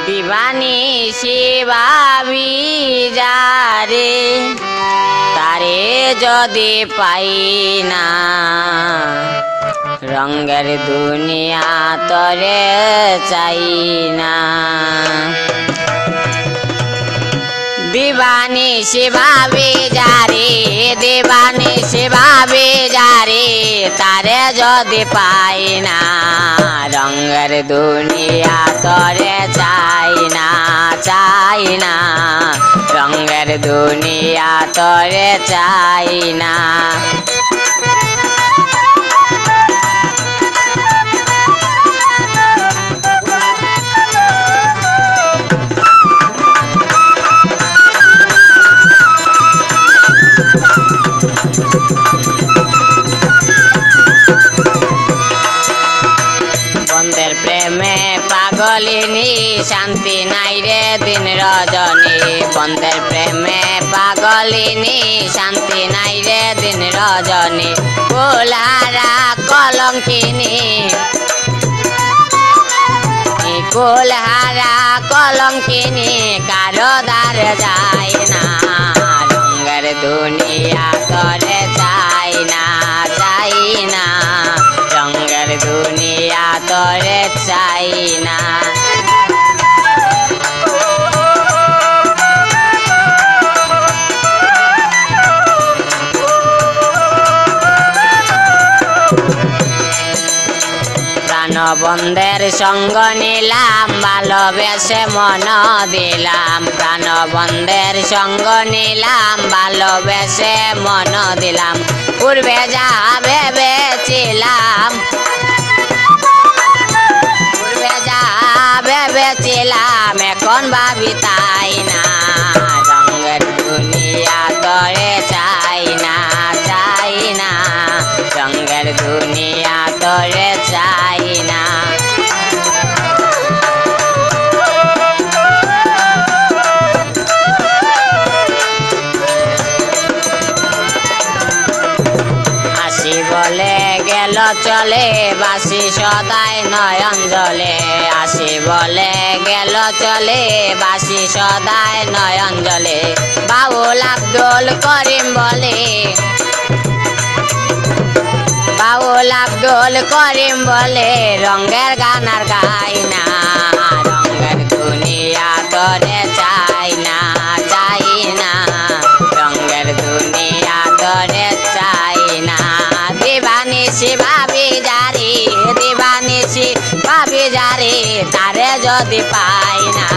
দিবানিশি ভাবি যারে তারে যদি পাই না রঙের দুনিয়া তরে চাই না দিবানিশি ভাবি যারে দিবানিশি ভাবি যারে তারে যদি পাই না রঙের দুনিয়া তরে চাই না রঙের দুনিয়া তরে চাই না বন্ধের প্রেমে পাগলিনী শান্তি নাই রে দিন রজনী বন্ধের প্রেমে পাগলিনী শান্তি নাই রে দিন রজনী কুলহারা কলঙ্কিনী কুলহারা কলঙ্কিনী কারো দ্বার যায় না রঙের দুনিয়া তরে চাই না রঙের দুনিয়া তরে চাই না প্রাণবন্ধের সঙ্গ নিলাম ভালোবেসে মন দিলাম প্রাণবন্ধের সঙ্গ নিলাম ভালোবেসে মন দিলাম পূর্বে যা ভেবেছিলাম ভেবেছিলাম এখন ভাবি তাই না রঙের দুনিয়া তরে চাই না রঙের দুনিয়া তরে চাই না আসি বলে গেল চলে বাসি সদাই নয়ন জলে আসি বলে গেল চলে বাসি সদাই নয়ন জলে বাউল আব্দুল করিম বলে বাউল আব্দুল করিম বলে রঙের গান আর গাই না রঙের দুনিয়া তরে চাই না রঙের দুনিয়া তরে চাই না দিবানিশি ভাবি যারে তারে যদি পাই না